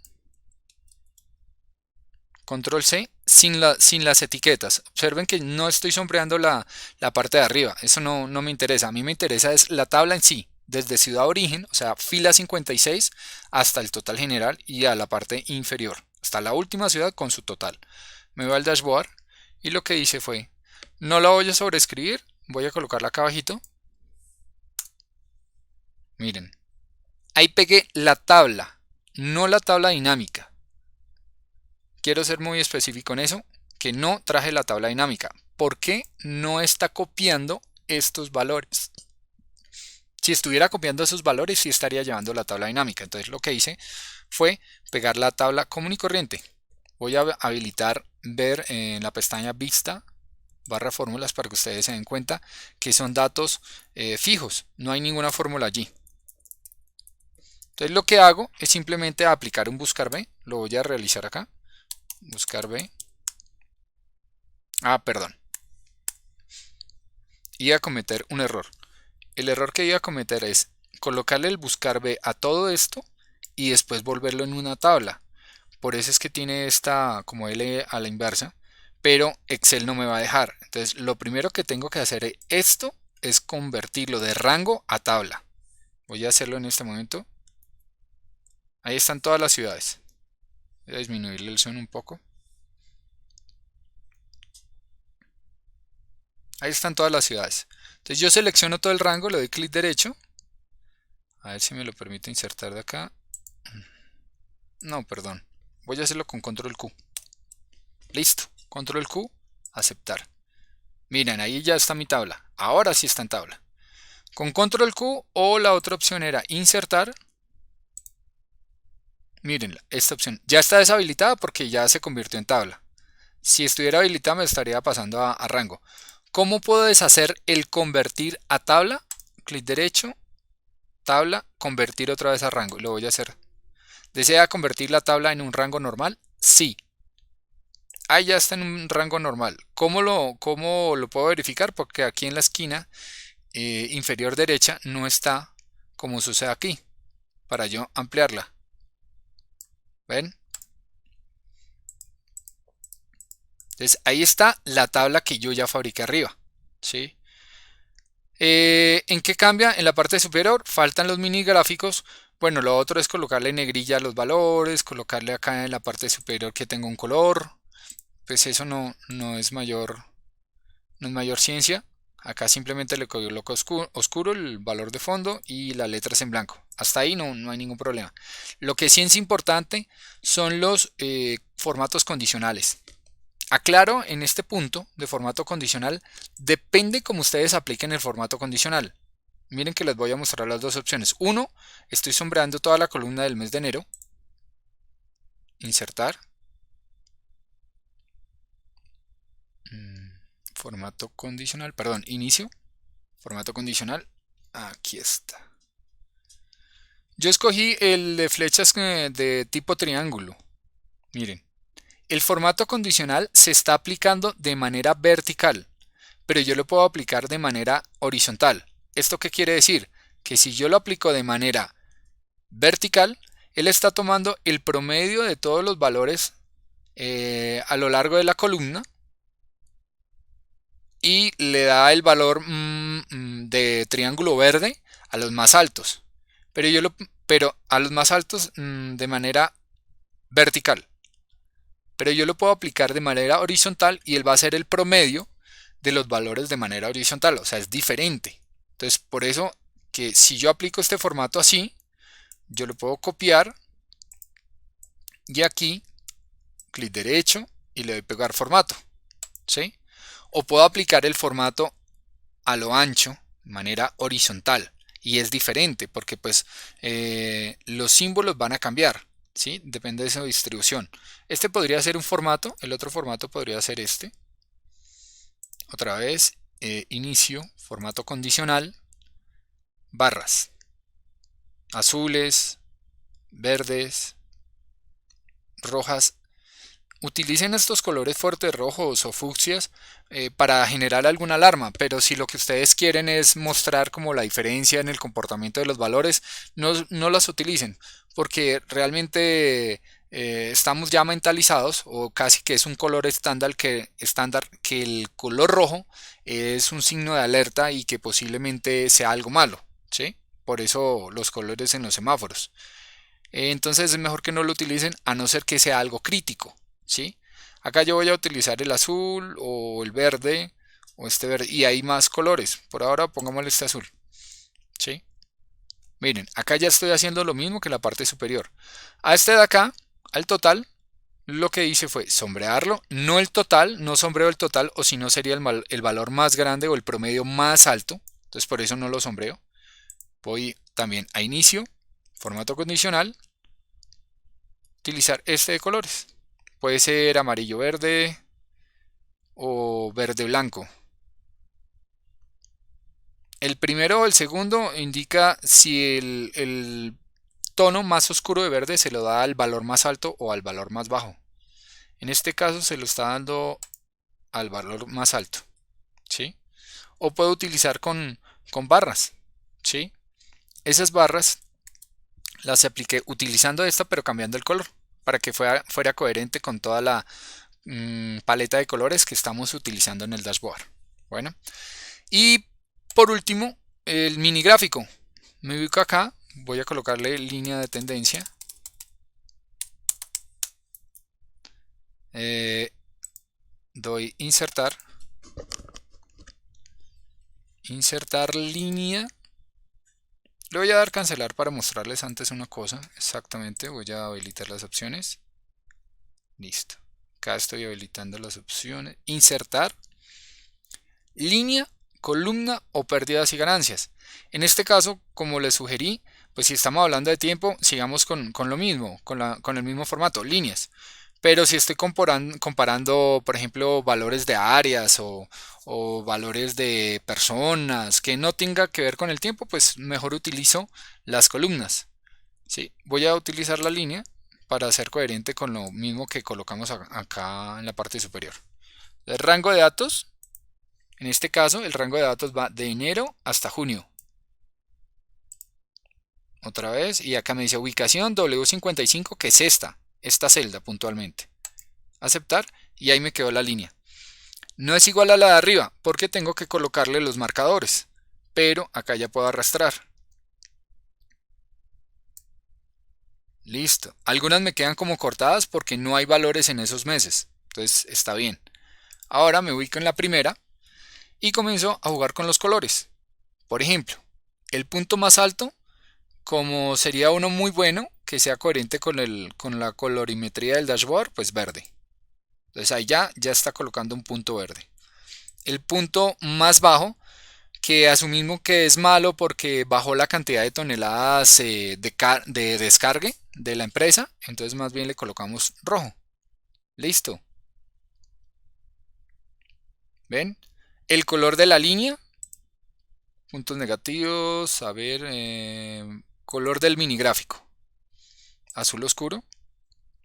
Control C sin las etiquetas. Observen que no estoy sombreando la parte de arriba. Eso no me interesa. A mí me interesa es la tabla en sí. desde ciudad origen, o sea, fila 56, hasta el total general y a la parte inferior, hasta la última ciudad con su total. Me voy al dashboard y lo que hice fue, no la voy a sobreescribir, voy a colocarla acá abajito. Miren, ahí pegué la tabla, no la tabla dinámica. Quiero ser muy específico en eso, que no traje la tabla dinámica. ¿Por qué no está copiando estos valores? Si estuviera copiando esos valores, sí estaría llevando la tabla dinámica. Entonces lo que hice fue pegar la tabla común y corriente. Voy a habilitar ver en la pestaña Vista barra fórmulas para que ustedes se den cuenta que son datos fijos. No hay ninguna fórmula allí. Entonces lo que hago es simplemente aplicar un buscar B. Lo voy a realizar acá. Buscar B. Perdón. Iba a cometer un error. El error que iba a cometer es colocarle el buscar B a todo esto y después volverlo en una tabla. Por eso es que tiene esta como L a la inversa, pero Excel no me va a dejar. Entonces lo primero que tengo que hacer esto es convertirlo de rango a tabla. Voy a hacerlo en este momento. Ahí están todas las ciudades. Voy a disminuirle el zoom un poco. Ahí están todas las ciudades. Entonces yo selecciono todo el rango, le doy clic derecho. A ver si me lo permite insertar de acá. No, perdón. Voy a hacerlo con control Q. Listo. Control Q. Aceptar. Miren, ahí ya está mi tabla. Ahora sí está en tabla. Con control Q o la otra opción era insertar. Miren, esta opción ya está deshabilitada porque ya se convirtió en tabla. Si estuviera habilitada me estaría pasando a rango. ¿Cómo puedo deshacer el convertir a tabla? Clic derecho, tabla, convertir otra vez a rango. Lo voy a hacer. ¿Desea convertir la tabla en un rango normal? Sí. Ahí ya está en un rango normal. ¿Cómo lo puedo verificar? Porque aquí en la esquina inferior derecha no está como sucede aquí. Para yo ampliarla. ¿Ven? Entonces ahí está la tabla que yo ya fabriqué arriba. ¿Sí? ¿En qué cambia? En la parte superior faltan los mini gráficos. Bueno, lo otro es colocarle en negrilla los valores, colocarle acá en la parte superior que tenga un color. Pues eso no es mayor ciencia. Acá simplemente le coloco oscuro el valor de fondo y las letras en blanco. Hasta ahí no hay ningún problema. Lo que sí es importante son los formatos condicionales. Aclaro en este punto de formato condicional, depende cómo ustedes apliquen el formato condicional. Miren que les voy a mostrar las dos opciones. Uno, estoy sombreando toda la columna del mes de enero. Insertar. Formato condicional, perdón, inicio. Formato condicional. Aquí está. Yo escogí el de flechas de tipo triángulo. Miren. El formato condicional se está aplicando de manera vertical, pero yo lo puedo aplicar de manera horizontal. ¿Esto qué quiere decir? Que si yo lo aplico de manera vertical, él está tomando el promedio de todos los valores a lo largo de la columna y le da el valor de triángulo verde a los más altos, pero a los más altos de manera vertical. Pero yo lo puedo aplicar de manera horizontal y él va a ser el promedio de los valores de manera horizontal, o sea, es diferente. Entonces, por eso que si yo aplico este formato así, yo lo puedo copiar y aquí, clic derecho y le doy pegar formato, ¿sí? O puedo aplicar el formato a lo ancho, de manera horizontal, y es diferente porque pues los símbolos van a cambiar. ¿Sí? Depende de su distribución. Este podría ser un formato, el otro formato podría ser este. Otra vez, inicio, formato condicional, barras, azules, verdes, rojas. Utilicen estos colores fuertes rojos o fucsias para generar alguna alarma, pero si lo que ustedes quieren es mostrar como la diferencia en el comportamiento de los valores, no las utilicen, porque realmente estamos ya mentalizados o casi que es un color estándar que el color rojo es un signo de alerta y que posiblemente sea algo malo, ¿sí? por eso los colores en los semáforos. Entonces es mejor que no lo utilicen a no ser que sea algo crítico, ¿sí? Acá yo voy a utilizar el azul o el verde o este verde y hay más colores. Por ahora pongámosle este azul, ¿sí? Miren, acá ya estoy haciendo lo mismo que en la parte superior. A este de acá, al total, lo que hice fue sombrearlo, no el total, no sombreo el total, o si no sería el valor más grande o el promedio más alto. Entonces por eso no lo sombreo. Voy también a inicio, formato condicional, utilizar este de colores. Puede ser amarillo verde o verde blanco. El primero o el segundo indica si el tono más oscuro de verde se lo da al valor más alto o al valor más bajo. En este caso se lo está dando al valor más alto, ¿sí? O puedo utilizar con barras, ¿sí? Esas barras las apliqué utilizando esta pero cambiando el color para que fuera coherente con toda la paleta de colores que estamos utilizando en el dashboard. Bueno, y por último, el mini gráfico. Me ubico acá, voy a colocarle línea de tendencia. Doy insertar. Insertar línea. Le voy a dar cancelar para mostrarles antes una cosa. Exactamente, voy a habilitar las opciones. Listo. Acá estoy habilitando las opciones. Insertar. Línea, columna o pérdidas y ganancias. En este caso, como les sugerí, pues si estamos hablando de tiempo, sigamos con lo mismo, con el mismo formato, líneas. Pero si estoy comparando, por ejemplo, valores de áreas o valores de personas que no tenga que ver con el tiempo, pues mejor utilizo las columnas. ¿Sí? Voy a utilizar la línea para ser coherente con lo mismo que colocamos acá en la parte superior. El rango de datos, en este caso, el rango de datos va de enero hasta junio. Otra vez, y acá me dice ubicación W55, que es esta celda puntualmente. Aceptar, y ahí me quedó la línea. No es igual a la de arriba, porque tengo que colocarle los marcadores, pero acá ya puedo arrastrar. Listo. Algunas me quedan como cortadas porque no hay valores en esos meses, entonces está bien. Ahora me ubico en la primera y comienzo a jugar con los colores. Por ejemplo, el punto más alto, como sería uno muy bueno, que sea coherente con la colorimetría del dashboard, pues verde. Entonces ahí ya está colocando un punto verde. El punto más bajo, que asumimos que es malo porque bajó la cantidad de toneladas de descargue de la empresa, entonces más bien le colocamos rojo. Listo. ¿Ven? El color de la línea, puntos negativos, a ver, color del mini gráfico, azul oscuro.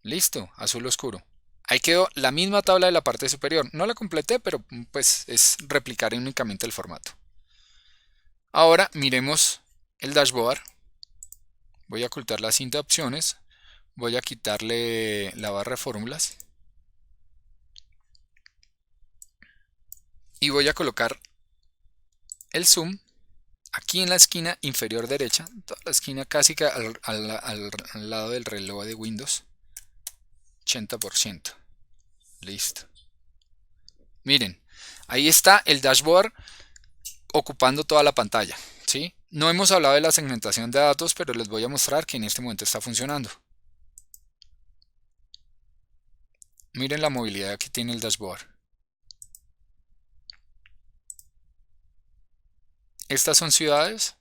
Listo, azul oscuro. Ahí quedó la misma tabla de la parte superior. No la completé, pero pues es replicar únicamente el formato. Ahora miremos el dashboard. Voy a ocultar la cinta de opciones. Voy a quitarle la barra de fórmulas. Y voy a colocar el zoom aquí en la esquina inferior derecha. Toda la esquina casi que al lado del reloj de Windows. 80%. Listo. Miren, ahí está el dashboard ocupando toda la pantalla, ¿sí? No hemos hablado de la segmentación de datos, pero les voy a mostrar que en este momento está funcionando. Miren la movilidad que tiene el dashboard. Estas son ciudades.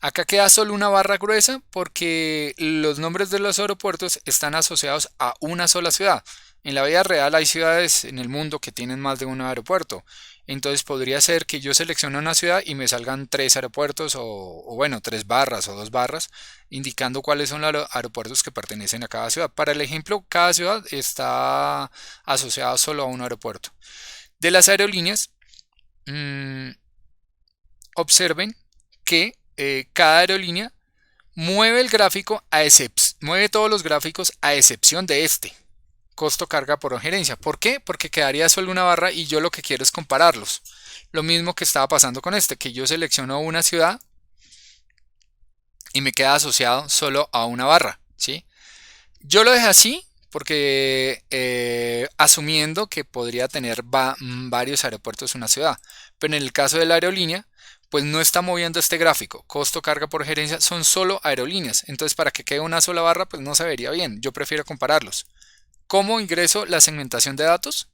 Acá queda solo una barra gruesa porque los nombres de los aeropuertos están asociados a una sola ciudad. En la vida real hay ciudades en el mundo que tienen más de un aeropuerto. Entonces podría ser que yo seleccione una ciudad y me salgan tres aeropuertos o bueno, tres barras o dos barras indicando cuáles son los aeropuertos que pertenecen a cada ciudad. Para el ejemplo, cada ciudad está asociada solo a un aeropuerto. De las aerolíneas, observen que cada aerolínea mueve el gráfico mueve todos los gráficos a excepción de este. Costo carga por gerencia. ¿Por qué? Porque quedaría solo una barra y yo lo que quiero es compararlos. Lo mismo que estaba pasando con este, que yo selecciono una ciudad y me queda asociado solo a una barra, ¿sí? Yo lo dejé así porque asumiendo que podría tener varios aeropuertos en una ciudad, pero en el caso de la aerolínea, pues no está moviendo este gráfico. Costo, carga por gerencia son solo aerolíneas. Entonces, para que quede una sola barra, pues no se vería bien. Yo prefiero compararlos. ¿Cómo ingreso la segmentación de datos?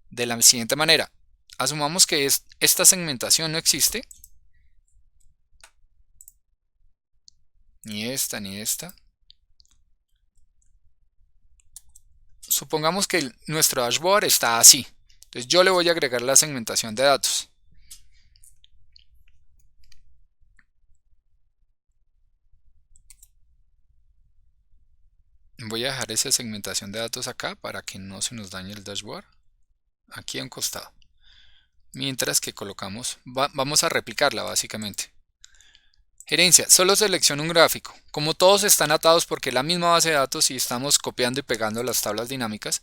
De la siguiente manera. Asumamos que esta segmentación no existe. Ni esta, ni esta. Supongamos que nuestro dashboard está así. Entonces yo le voy a agregar la segmentación de datos. Voy a dejar esa segmentación de datos acá para que no se nos dañe el dashboard. Aquí a un costado. Mientras que colocamos, vamos a replicarla básicamente. Gerencia, solo selecciono un gráfico. Como todos están atados porque es la misma base de datos y estamos copiando y pegando las tablas dinámicas,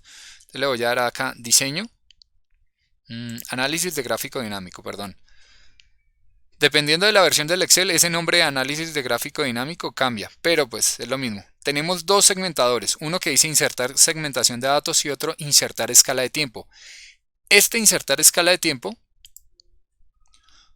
le voy a dar acá diseño, análisis de gráfico dinámico, perdón. Dependiendo de la versión del Excel, ese nombre de análisis de gráfico dinámico cambia, pero pues es lo mismo. Tenemos dos segmentadores, uno que dice insertar segmentación de datos y otro insertar escala de tiempo. Este insertar escala de tiempo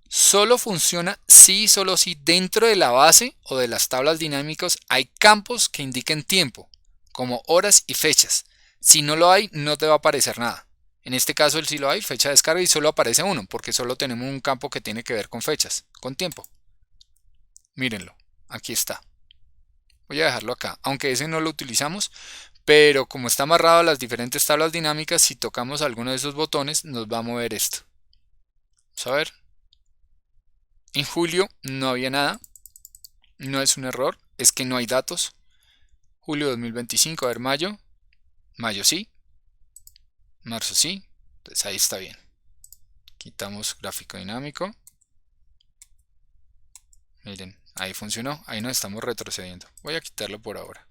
solo funciona si y solo si dentro de la base o de las tablas dinámicas hay campos que indiquen tiempo, como horas y fechas. Si no lo hay, no te va a aparecer nada. En este caso, el sí lo hay, fecha de descarga y solo aparece uno, porque solo tenemos un campo que tiene que ver con fechas, con tiempo. Mírenlo, aquí está. Voy a dejarlo acá, aunque ese no lo utilizamos, pero como está amarrado a las diferentes tablas dinámicas, si tocamos alguno de esos botones, nos va a mover esto. Vamos a ver. En julio no había nada, no es un error, es que no hay datos. Julio 2025, a ver, mayo, mayo sí, marzo sí, entonces ahí está bien. Quitamos gráfico dinámico. Miren, ahí funcionó, ahí nos estamos retrocediendo. Voy a quitarlo por ahora.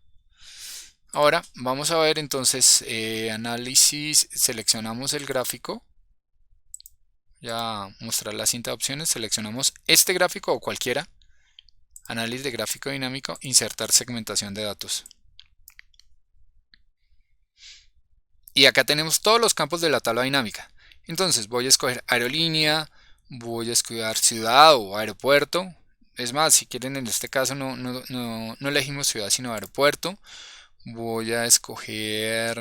Ahora vamos a ver entonces análisis, seleccionamos el gráfico. Ya mostrar la cinta de opciones, seleccionamos este gráfico o cualquiera. Análisis de gráfico dinámico, insertar segmentación de datos. Y acá tenemos todos los campos de la tabla dinámica. Entonces voy a escoger aerolínea, voy a escoger ciudad o aeropuerto. Es más, si quieren en este caso no elegimos ciudad sino aeropuerto. Voy a escoger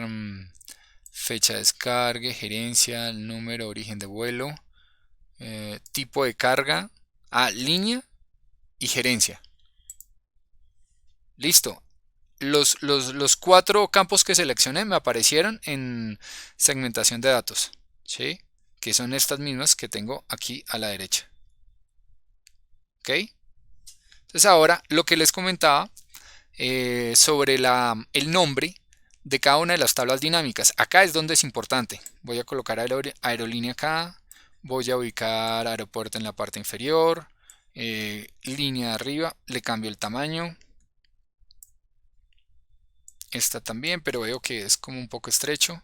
fecha de descarga, gerencia, número, origen de vuelo, tipo de carga, línea y gerencia. Listo. Los cuatro campos que seleccioné me aparecieron en segmentación de datos, ¿sí? Que son estas mismas que tengo aquí a la derecha. ¿Ok? Entonces ahora lo que les comentaba sobre el nombre de cada una de las tablas dinámicas. Acá es donde es importante. Voy a colocar aerolínea acá. Voy a ubicar aeropuerto en la parte inferior. Línea de arriba. Le cambio el tamaño. Esta también, pero veo que es como un poco estrecho.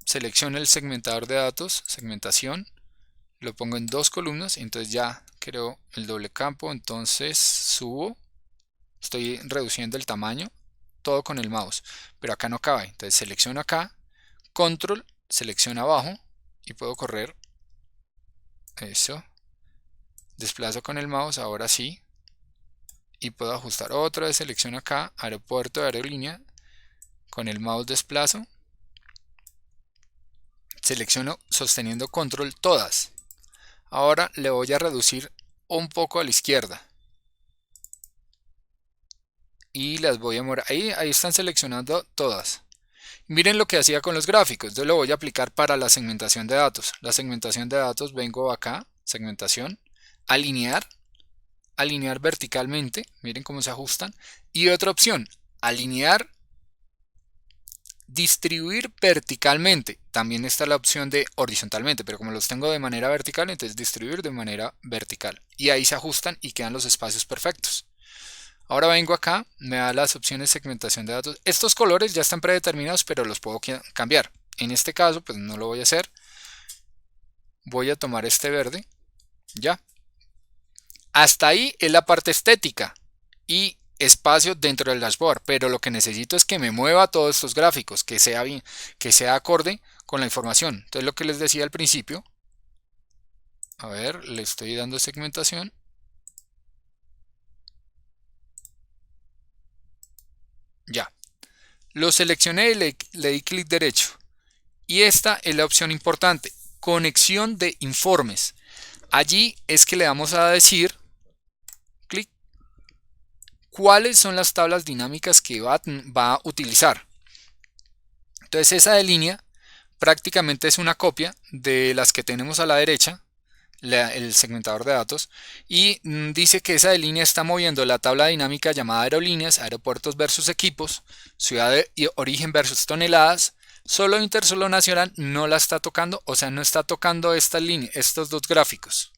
Selecciono el segmentador de datos, segmentación. Lo pongo en dos columnas. Entonces ya creo el doble campo. Entonces subo. Estoy reduciendo el tamaño, todo con el mouse, pero acá no cabe. Entonces selecciono acá, control, selecciono abajo y puedo correr. Eso. Desplazo con el mouse, ahora sí. Y puedo ajustar otra vez, selecciono acá, aeropuerto de aerolínea. Con el mouse desplazo. Selecciono sosteniendo control todas. Ahora le voy a reducir un poco a la izquierda. Y las voy a mover. Ahí están seleccionando todas. Miren lo que hacía con los gráficos. Yo lo voy a aplicar para la segmentación de datos. La segmentación de datos, vengo acá, segmentación, alinear, alinear verticalmente. Miren cómo se ajustan. Y otra opción, alinear, distribuir verticalmente. También está la opción de horizontalmente, pero como los tengo de manera vertical, entonces distribuir de manera vertical. Y ahí se ajustan y quedan los espacios perfectos. Ahora vengo acá, me da las opciones de segmentación de datos. Estos colores ya están predeterminados, pero los puedo cambiar. En este caso, pues no lo voy a hacer. Voy a tomar este verde. Ya. Hasta ahí es la parte estética y espacio dentro del dashboard, pero lo que necesito es que me mueva todos estos gráficos, que sea bien, que sea acorde con la información. Entonces lo que les decía al principio, a ver, le estoy dando segmentación. Ya, lo seleccioné y le di clic derecho. Y esta es la opción importante, conexión de informes. Allí es que le vamos a decir, clic, cuáles son las tablas dinámicas que va a utilizar. Entonces esa de línea prácticamente es una copia de las que tenemos a la derecha, el segmentador de datos, y dice que esa de línea está moviendo la tabla dinámica llamada aerolíneas, aeropuertos versus equipos, ciudad de origen versus toneladas. Solo Inter, solo Nacional no la está tocando, o sea, no está tocando esta línea, estos dos gráficos,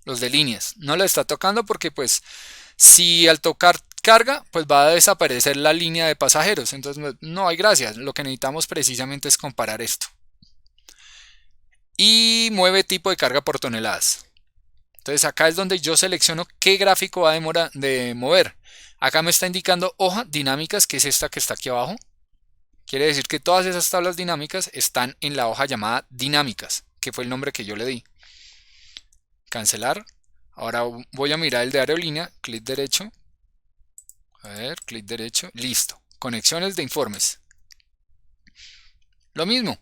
los de líneas. No la está tocando porque pues si al tocar carga, pues va a desaparecer la línea de pasajeros. Entonces no hay gracia. Lo que necesitamos precisamente es comparar esto. Y mueve tipo de carga por toneladas. Entonces acá es donde yo selecciono qué gráfico va a demorar de mover. Acá me está indicando hoja dinámicas, que es esta que está aquí abajo. Quiere decir que todas esas tablas dinámicas están en la hoja llamada dinámicas, que fue el nombre que yo le di. Cancelar. Ahora voy a mirar el de aerolínea, clic derecho. A ver, clic derecho, listo. Conexiones de informes. Lo mismo.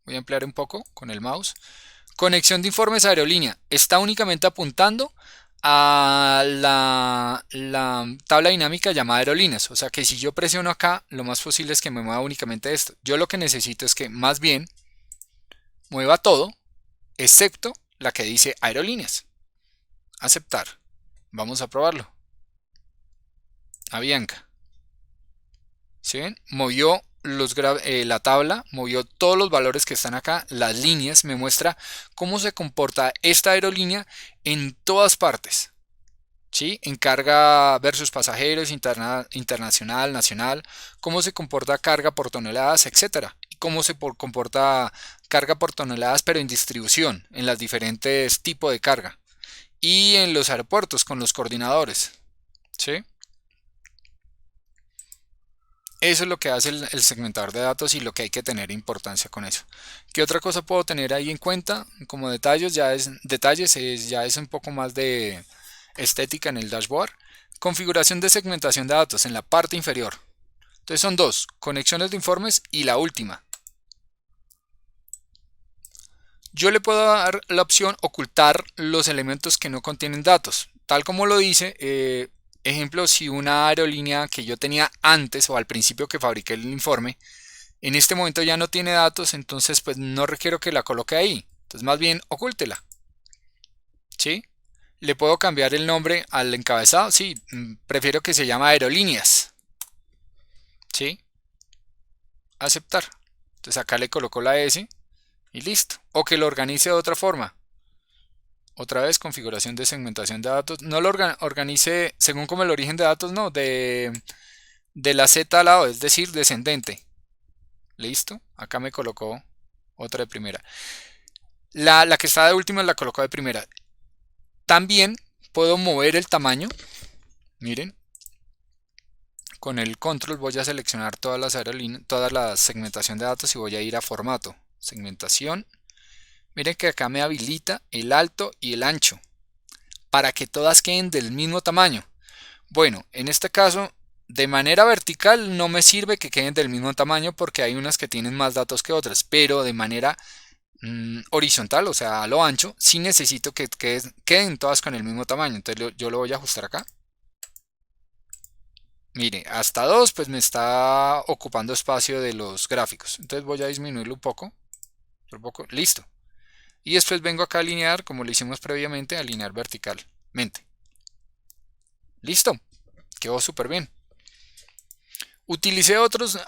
Voy a ampliar un poco con el mouse. Conexión de informes a aerolínea. Está únicamente apuntando a la tabla dinámica llamada aerolíneas. O sea que si yo presiono acá, lo más posible es que me mueva únicamente esto. Yo lo que necesito es que más bien mueva todo, excepto la que dice aerolíneas. Aceptar. Vamos a probarlo. Avianca. ¿Sí ven? Movió la tabla, movió todos los valores que están acá, las líneas, me muestra cómo se comporta esta aerolínea en todas partes. ¿Sí? En carga versus pasajeros, internacional, nacional, cómo se comporta carga por toneladas, etcétera. Y cómo se comporta carga por toneladas, pero en distribución, en los diferentes tipos de carga. Y en los aeropuertos con los coordinadores. ¿Sí? Eso es lo que hace el segmentador de datos y lo que hay que tener importancia con eso. ¿Qué otra cosa puedo tener ahí en cuenta? Como detalles, ya es un poco más de estética en el dashboard. Configuración de segmentación de datos en la parte inferior. Entonces son dos, conexiones de informes y la última. Yo le puedo dar la opción ocultar los elementos que no contienen datos. Tal como lo dice, ejemplo, si una aerolínea que yo tenía antes o al principio que fabriqué el informe, en este momento ya no tiene datos, entonces pues no requiero que la coloque ahí. Entonces más bien ocúltela. ¿Sí? Le puedo cambiar el nombre al encabezado. Sí, prefiero que se llame aerolíneas. ¿Sí? Aceptar. Entonces acá le coloco la S y listo. O que lo organice de otra forma. Otra vez, configuración de segmentación de datos. No lo organice según como el origen de datos, no, de la Z al lado, es decir, descendente. Listo. Acá me colocó otra de primera. La que está de última la colocó de primera. También puedo mover el tamaño. Miren. Con el control voy a seleccionar todas las aerolíneas, toda la segmentación de datos y voy a ir a formato. Segmentación. Miren que acá me habilita el alto y el ancho para que todas queden del mismo tamaño. Bueno, en este caso, de manera vertical no me sirve que queden del mismo tamaño porque hay unas que tienen más datos que otras, pero de manera horizontal, o sea, a lo ancho, sí necesito que queden todas con el mismo tamaño. Entonces yo lo voy a ajustar acá. Mire, hasta 2 pues me está ocupando espacio de los gráficos. Entonces voy a disminuirlo un poco, listo. Y después vengo acá a alinear, como lo hicimos previamente, alinear verticalmente. Listo, quedó súper bien. Utilicé otros,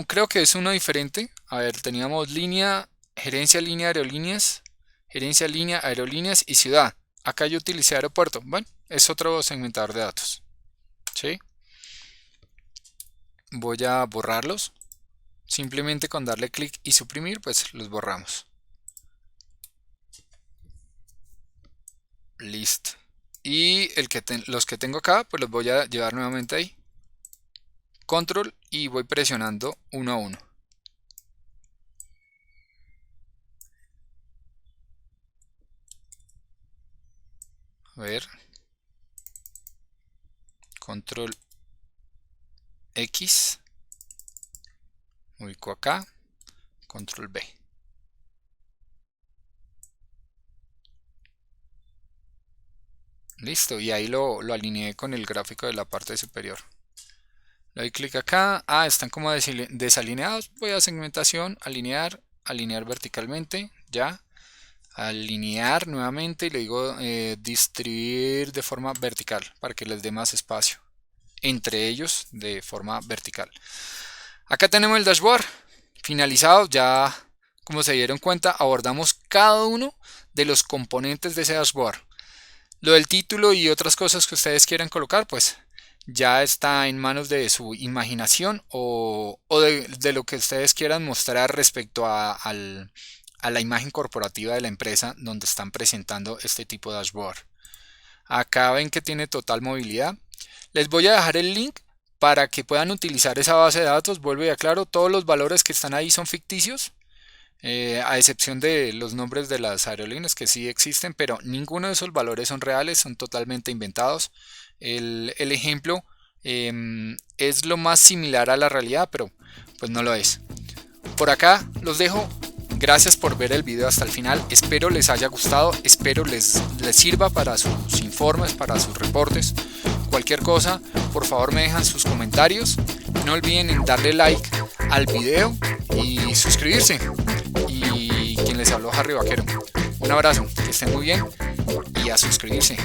creo que es uno diferente. A ver, teníamos línea, gerencia línea aerolíneas, gerencia línea aerolíneas y ciudad. Acá yo utilicé aeropuerto. Bueno, es otro segmentador de datos. ¿Sí? Voy a borrarlos. Simplemente con darle clic y suprimir, pues los borramos. Listo. Y los que tengo acá, pues los voy a llevar nuevamente ahí. Control y voy presionando uno a uno. A ver. Control X. Ubico acá. Control B. Listo, y ahí lo alineé con el gráfico de la parte superior. Le doy clic acá. Están como desalineados. Voy a segmentación, alinear, alinear verticalmente. Ya. Alinear nuevamente y le digo distribuir de forma vertical para que les dé más espacio entre ellos de forma vertical. Acá tenemos el dashboard finalizado. Ya, como se dieron cuenta, abordamos cada uno de los componentes de ese dashboard. Lo del título y otras cosas que ustedes quieran colocar, pues ya está en manos de su imaginación o de lo que ustedes quieran mostrar respecto a la imagen corporativa de la empresa donde están presentando este tipo de dashboard. Acá ven que tiene total movilidad. Les voy a dejar el link para que puedan utilizar esa base de datos. Vuelvo y aclaro, todos los valores que están ahí son ficticios. A excepción de los nombres de las aerolíneas que sí existen, pero ninguno de esos valores son reales, son totalmente inventados. El ejemplo es lo más similar a la realidad, pero pues no lo es. Por acá los dejo. Gracias por ver el video hasta el final. Espero les haya gustado, espero les sirva para sus informes, para sus reportes. Cualquier cosa, por favor me dejan sus comentarios. No olviden en darle like al video y suscribirse. Y quien les habló, Harry Vaquero. Un abrazo, que estén muy bien y a suscribirse.